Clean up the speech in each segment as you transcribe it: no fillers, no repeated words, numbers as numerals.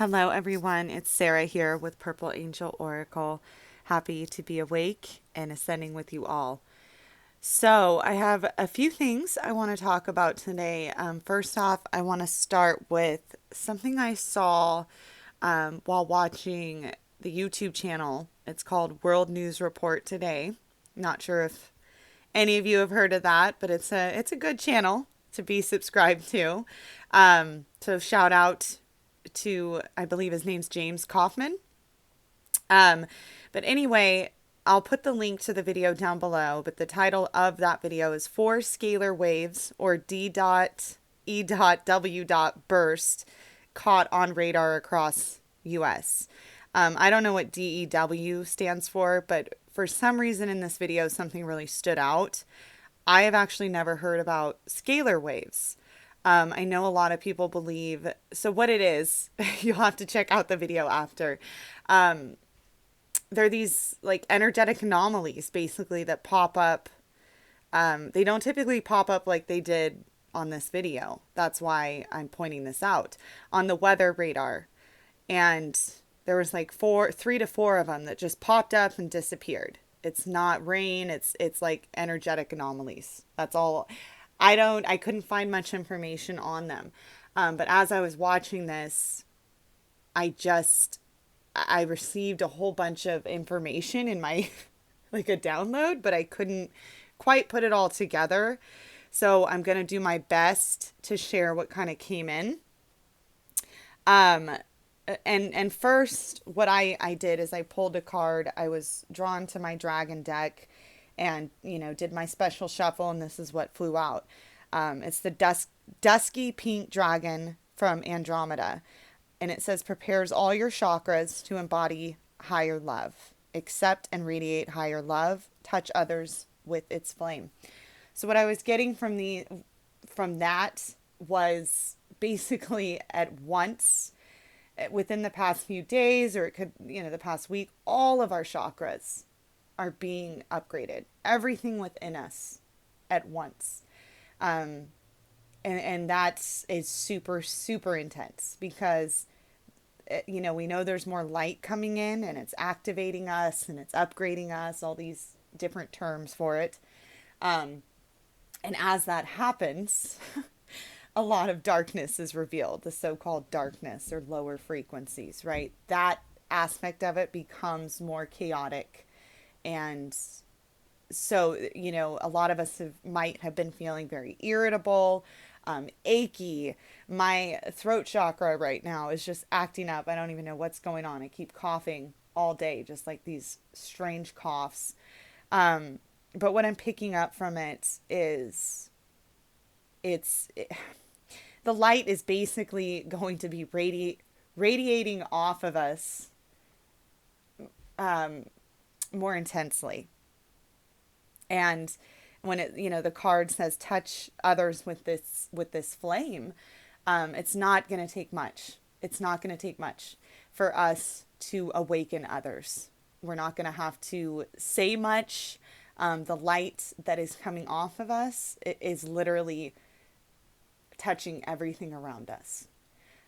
Hello, everyone. It's Sarah here with Purple Angel Oracle. Happy to be awake and ascending with you all. So, I have a few things I want to talk about today. First off, I want to start with something I saw while watching the YouTube channel. It's called World News Report Today. Not sure if any of you have heard of that, but it's a good channel to be subscribed to. So shout out to, I believe his name's James Kaufman. Um, but anyway, I'll put the link to the video down below, but the title of that video is Four Scalar Waves, or D dot E dot W dot burst caught on radar across US. I don't know what DEW stands for, but for some reason in this video, something really stood out. I have actually never heard about scalar waves. I know a lot of people believe, so what it is, you'll have to check out the video after. They're these like energetic anomalies basically that pop up. They don't typically pop up like they did on this video. That's why I'm pointing this out on the weather radar. And there was like three to four of them that just popped up and disappeared. It's not rain. It's like energetic anomalies. That's all. I couldn't find much information on them. But as I was watching this, I received a whole bunch of information in my, like a download, but I couldn't quite put it all together. So I'm going to do my best to share what kind of came in. And first, what I did is I pulled a card. I was drawn to my dragon deck and, did my special shuffle, and this is what flew out. It's the dusky pink dragon from Andromeda. And it says, prepares all your chakras to embody higher love. Accept and radiate higher love. Touch others with its flame. So what I was getting from that was basically at once, within the past few days, or it could, the past week, all of our chakras are being upgraded. Everything within us at once. And that is super, super intense because, we know there's more light coming in and it's activating us and it's upgrading us, all these different terms for it. And as that happens, a lot of darkness is revealed, the so-called darkness or lower frequencies, right? That aspect of it becomes more chaotic. And so, a lot of us might have been feeling very irritable, achy. My throat chakra right now is just acting up. I don't even know what's going on. I keep coughing all day, just like these strange coughs. But what I'm picking up from it is the light is basically going to be radiating off of us more intensely. And when the card says touch others with this flame, it's not going to take much. It's not going to take much for us to awaken others. We're not going to have to say much. The light that is coming off of us is literally touching everything around us.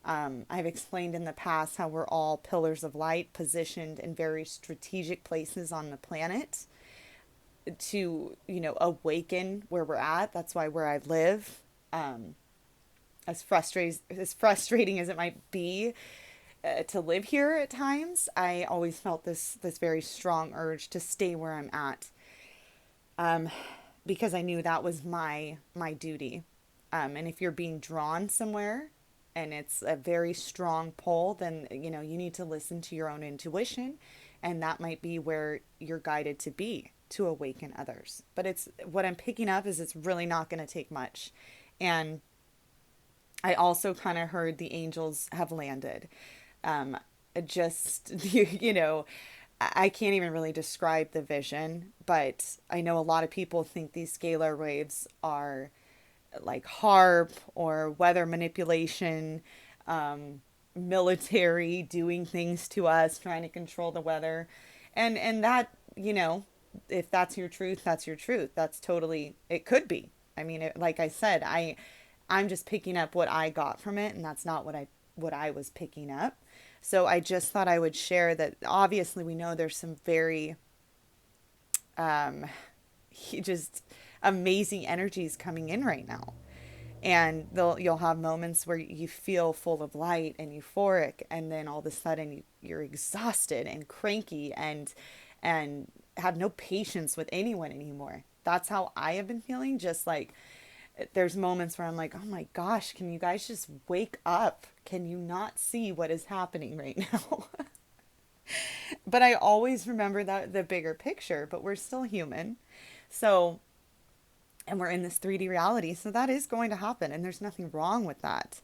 I've explained in the past how we're all pillars of light positioned in very strategic places on the planet to, awaken where we're at. That's why where I live, as frustrating as it might be to live here at times, I always felt this very strong urge to stay where I'm at, because I knew that was my duty. And if you're being drawn somewhere and it's a very strong pull, then, you need to listen to your own intuition. And that might be where you're guided to be, to awaken others. But what I'm picking up is it's really not going to take much. And I also kind of heard the angels have landed. Just, I can't even really describe the vision, but I know a lot of people think these scalar waves are like HARP or weather manipulation, military doing things to us, trying to control the weather. And that, if that's your truth, that's your truth. That's totally, it could be. I mean, like I said, I'm just picking up what I got from it, and that's not what I was picking up. So I just thought I would share that. Obviously, we know there's some very um, just amazing energies coming in right now. And you'll have moments where you feel full of light and euphoric, and then all of a sudden you're exhausted and cranky and have no patience with anyone anymore. That's how I have been feeling. Just like there's moments where I'm like, oh my gosh, can you guys just wake up? Can you not see what is happening right now? But I always remember that the bigger picture, but we're still human. So, and we're in this 3D reality. So that is going to happen. And there's nothing wrong with that.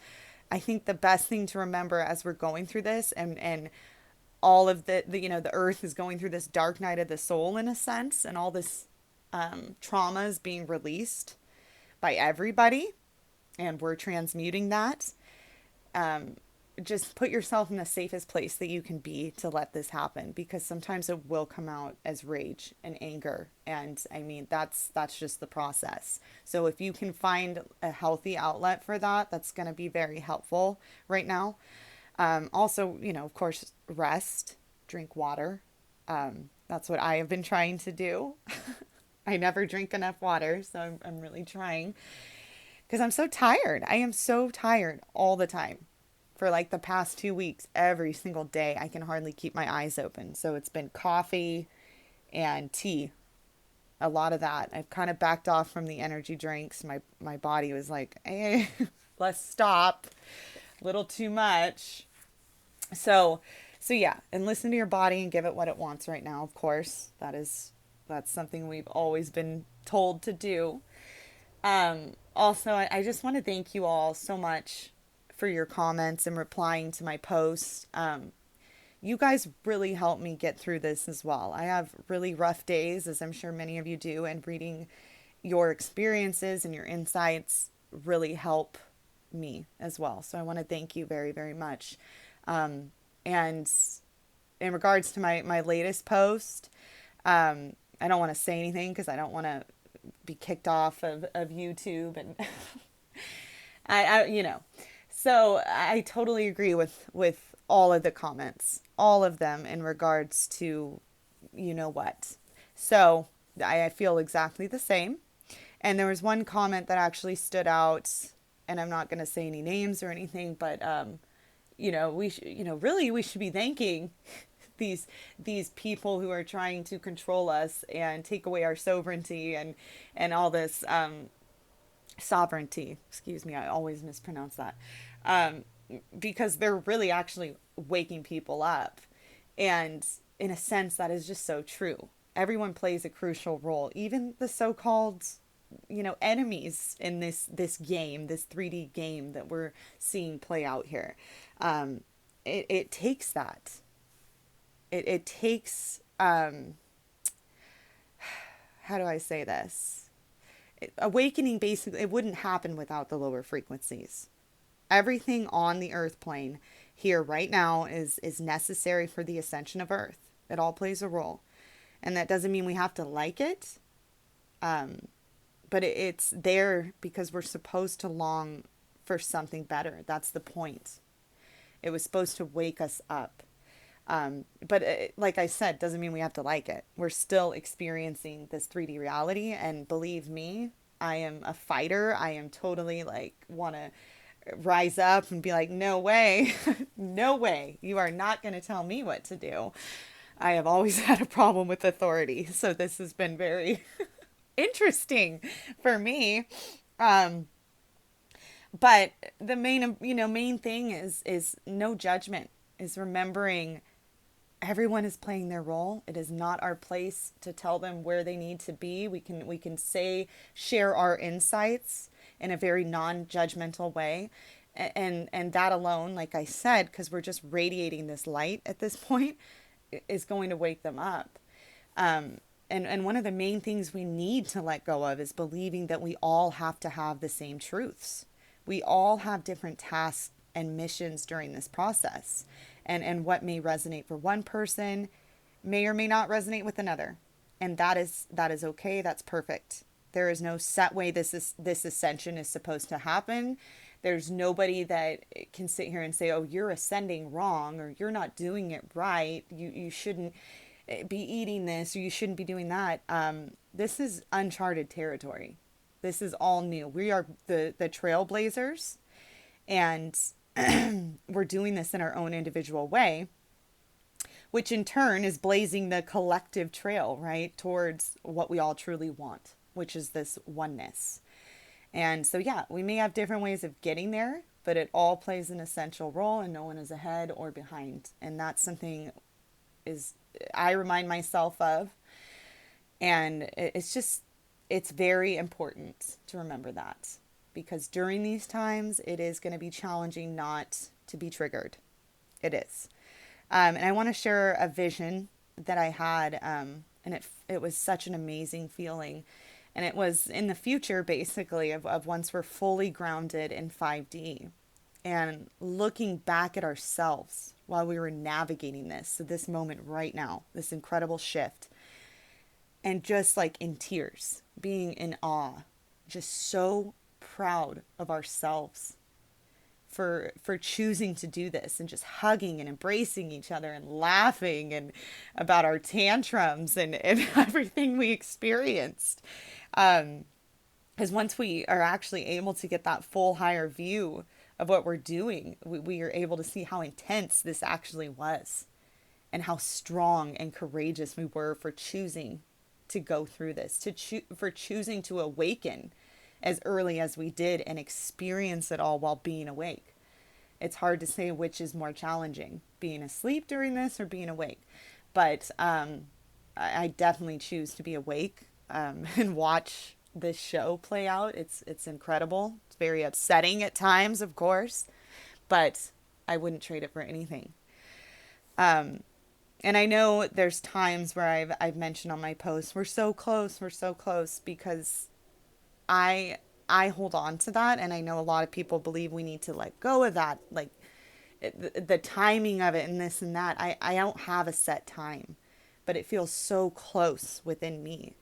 I think the best thing to remember as we're going through this, and all of the earth is going through this dark night of the soul in a sense, and all this trauma is being released by everybody, and we're transmuting that. Um, just put yourself in the safest place that you can be to let this happen, because sometimes it will come out as rage and anger, and I mean that's just the process. So if you can find a healthy outlet for that, that's going to be very helpful right now. Also, of course, rest, drink water. That's what I have been trying to do. I never drink enough water, so I'm really trying, because I'm so tired. I am so tired all the time. For like the past 2 weeks, every single day, I can hardly keep my eyes open. So it's been coffee and tea, a lot of that. I've kind of backed off from the energy drinks. My body was like, hey, let's stop. A little too much. So, so yeah, and listen to your body and give it what it wants right now. Of course, that's something we've always been told to do. Also, I just want to thank you all so much for your comments and replying to my posts. You guys really helped me get through this as well. I have really rough days, as I'm sure many of you do, and reading your experiences and your insights really help me as well. So I want to thank you very, very much. And in regards to my latest post, I don't want to say anything because I don't want to be kicked off of YouTube, and I. So I totally agree with all of the comments, all of them in regards to what. So I feel exactly the same. And there was one comment that actually stood out, and I'm not going to say any names or anything, but really we should be thanking these people who are trying to control us and take away our sovereignty and all this sovereignty. Excuse me, I always mispronounce that. Um, because they're really actually waking people up. And in a sense, that is just so true. Everyone plays a crucial role, even the so-called enemies in this game, this 3D game that we're seeing play out here. It takes that. It takes how do I say this? Awakening, basically, it wouldn't happen without the lower frequencies. Everything on the earth plane here right now is necessary for the ascension of earth. It all plays a role. And that doesn't mean we have to like it. But it's there because we're supposed to long for something better. That's the point. It was supposed to wake us up. But like I said, doesn't mean we have to like it. We're still experiencing this 3D reality. And believe me, I am a fighter. I am totally want to rise up and be like, no way, no way. You are not going to tell me what to do. I have always had a problem with authority. So this has been very interesting for me. But the main thing is no judgment, is remembering everyone is playing their role. It is not our place to tell them where they need to be. We can share our insights in a very non-judgmental way. And that alone, like I said, because we're just radiating this light at this point, is going to wake them up. And one of the main things we need to let go of is believing that we all have to have the same truths. We all have different tasks and missions during this process. And what may resonate for one person may or may not resonate with another. And that is okay. That's perfect. There is no set way this ascension is supposed to happen. There's nobody that can sit here and say, oh, you're ascending wrong, or you're not doing it right. You shouldn't be eating this, or you shouldn't be doing that. This is uncharted territory. This is all new. We are the trailblazers, and we're doing this in our own individual way, which in turn is blazing the collective trail, right, towards what we all truly want, which is this oneness. And so, yeah, we may have different ways of getting there, but it all plays an essential role, and no one is ahead or behind. And that's something is I remind myself of, and it's very important to remember that, because during these times it is going to be challenging not to be triggered. It is. And I want to share a vision that I had, and it was such an amazing feeling. And it was in the future, basically, of once we're fully grounded in 5D and looking back at ourselves while we were navigating this. So, this moment right now, this incredible shift, and just like in tears, being in awe, just so proud of ourselves for choosing to do this, and just hugging and embracing each other and laughing and about our tantrums and everything we experienced. Because once we are actually able to get that full higher view of what we're doing, we are able to see how intense this actually was, and how strong and courageous we were for choosing to go through this, for choosing to awaken as early as we did and experience it all while being awake. It's hard to say which is more challenging, being asleep during this or being awake. But I definitely choose to be awake, and watch this show play out. It's incredible. It's very upsetting at times, of course, but I wouldn't trade it for anything. And I know there's times where I've mentioned on my posts, we're so close, because I I hold on to that, and I know a lot of people believe we need to let go of that, like the timing of it and this and that. I don't have a set time, but it feels so close within me.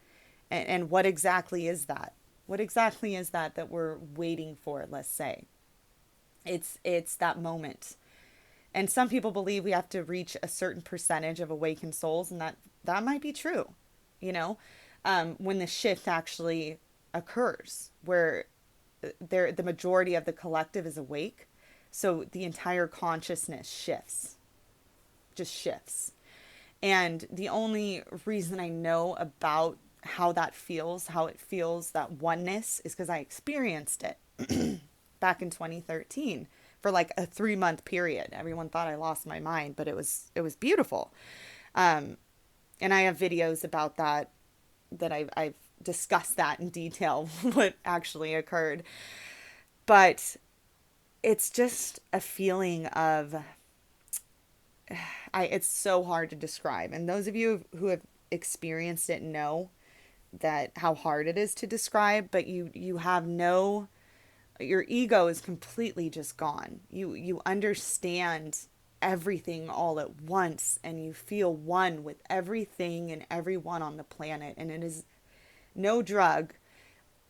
And what exactly is that? What exactly is that we're waiting for, let's say? It's that moment. And some people believe we have to reach a certain percentage of awakened souls, and that might be true, you know, when the shift actually occurs, where the majority of the collective is awake, so the entire consciousness shifts, just shifts. And the only reason I know about how it feels, that oneness, is because I experienced it back in 2013 for like a 3-month period. Everyone thought I lost my mind, but it was beautiful. And I have videos about that I've discussed that in detail, what actually occurred. But it's just a feeling of, it's so hard to describe. And those of you who have experienced it know that how hard it is to describe, but you have no, your ego is completely just gone. You understand everything all at once, and you feel one with everything and everyone on the planet. And it is no drug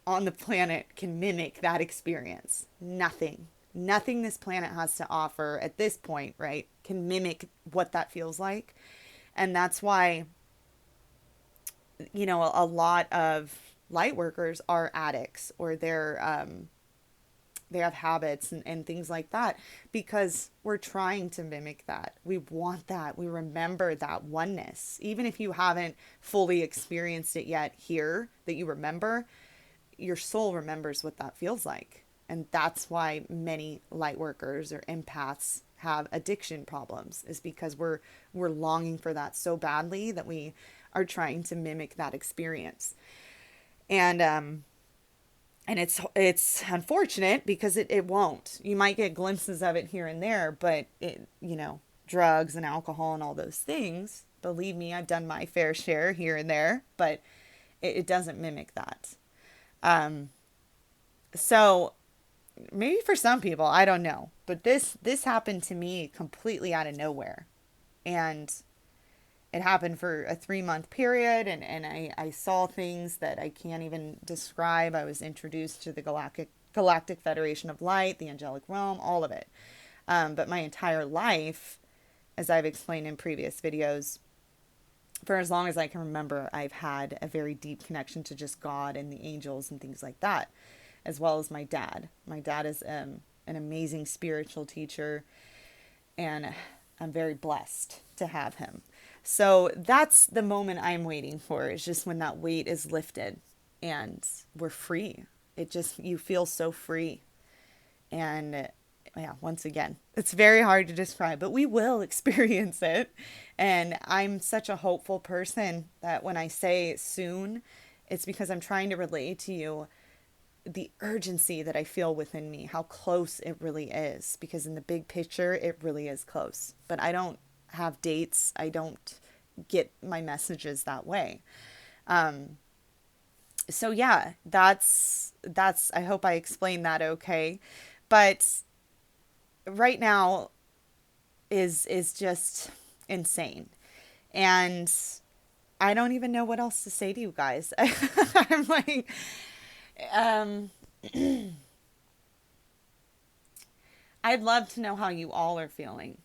on the planet can mimic that experience. Nothing this planet has to offer at this point, right, can mimic what that feels like. And that's why, a lot of light workers are addicts, or they have habits and things like that, because we're trying to mimic that. We want that. We remember that oneness. Even if you haven't fully experienced it yet here, that you remember, your soul remembers what that feels like. And that's why many light workers or empaths have addiction problems, is because we're longing for that so badly that we are trying to mimic that experience. And it's unfortunate, because it won't. You might get glimpses of it here and there, but drugs and alcohol and all those things, believe me, I've done my fair share here and there, but it doesn't mimic that. So maybe for some people, I don't know, but this happened to me completely out of nowhere. And it happened for a 3-month period, and I saw things that I can't even describe. I was introduced to the Galactic Federation of Light, the angelic realm, all of it. But my entire life, as I've explained in previous videos, for as long as I can remember, I've had a very deep connection to just God and the angels and things like that, as well as my dad. My dad is an amazing spiritual teacher, and I'm very blessed to have him. So that's the moment I'm waiting for, is just when that weight is lifted and we're free. It just, you feel so free. And yeah, once again, it's very hard to describe, but we will experience it. And I'm such a hopeful person that when I say soon, it's because I'm trying to relate to you the urgency that I feel within me, how close it really is, because in the big picture, it really is close. But I don't have dates. I don't get my messages that way. So yeah, I hope I explained that okay. But right now is just insane. And I don't even know what else to say to you guys. I'm like, um, I'd love to know how you all are feeling,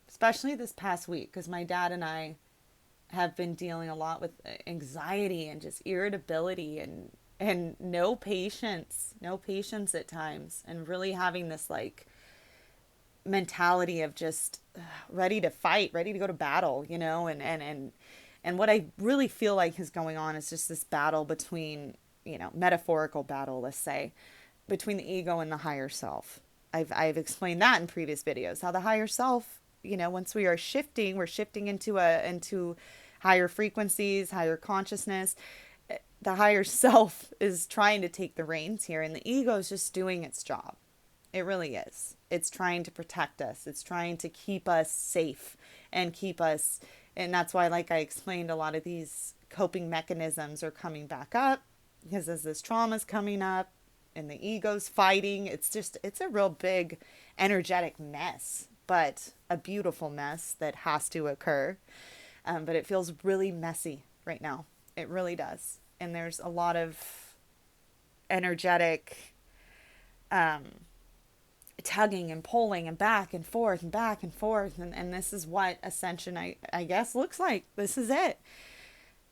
especially this past week, because my dad and I have been dealing a lot with anxiety and just irritability and no patience at times, and really having this like mentality of just ready to fight, ready to go to battle, you know, and what I really feel like is going on is just this battle between, you know, metaphorical battle, let's say, between the ego and the higher self. I've explained that in previous videos, how the higher self, you know, once we are shifting, we're shifting into higher frequencies, higher consciousness. The higher self is trying to take the reins here, and the ego is just doing its job. It really is. It's trying to protect us. It's trying to keep us safe and keep us. And that's why, like I explained, a lot of these coping mechanisms are coming back up, because as this trauma is coming up and the ego's fighting, it's a real big energetic mess, but a beautiful mess that has to occur. But it feels really messy right now. It really does. And there's a lot of energetic tugging and pulling and back and forth and back and forth. And this is what Ascension, I guess, looks like. This is it.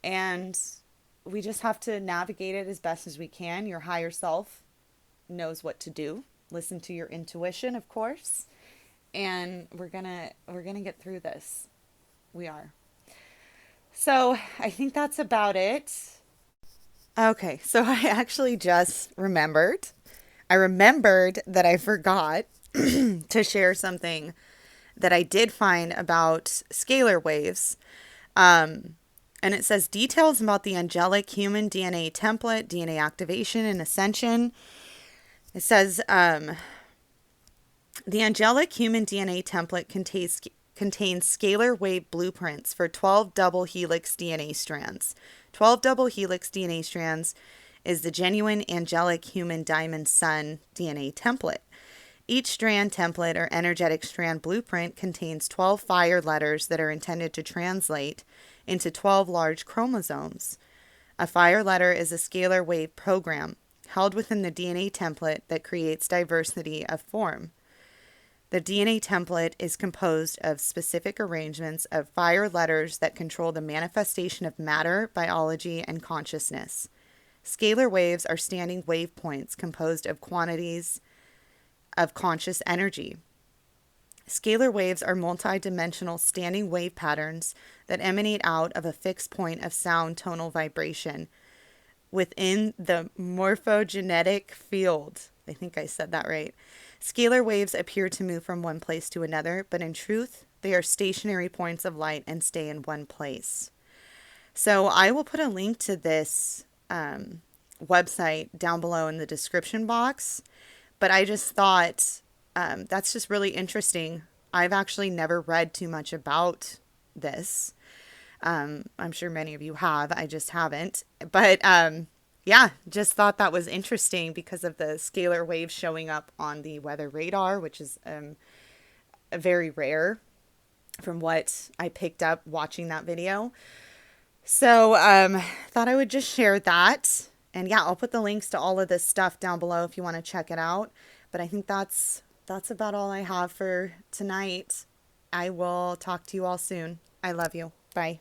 And we just have to navigate it as best as we can. Your higher self knows what to do. Listen to your intuition, of course. And we're gonna get through this. We are. So I think that's about it. Okay, so I actually just remembered. I remembered that I forgot to share something that I did find about scalar waves. And it says details about the angelic human DNA template, DNA activation, and ascension. It says the angelic human DNA template contains scalar wave blueprints for 12 double helix DNA strands. 12 double helix DNA strands is the genuine angelic human diamond sun DNA template. Each strand template or energetic strand blueprint contains 12 fire letters that are intended to translate into 12 large chromosomes. A fire letter is a scalar wave program held within the DNA template that creates diversity of form. The DNA template is composed of specific arrangements of fire letters that control the manifestation of matter, biology, and consciousness. Scalar waves are standing wave points composed of quantities of conscious energy. Scalar waves are multidimensional standing wave patterns that emanate out of a fixed point of sound tonal vibration within the morphogenetic field. I think I said that right. Scalar waves appear to move from one place to another, but in truth, they are stationary points of light and stay in one place. So I will put a link to this website down below in the description box, but I just thought that's just really interesting. I've actually never read too much about this. I'm sure many of you have. I just haven't. But yeah, just thought that was interesting because of the scalar waves showing up on the weather radar, which is very rare from what I picked up watching that video. So thought I would just share that. And yeah, I'll put the links to all of this stuff down below if you want to check it out. But I think that's about all I have for tonight. I will talk to you all soon. I love you. Bye.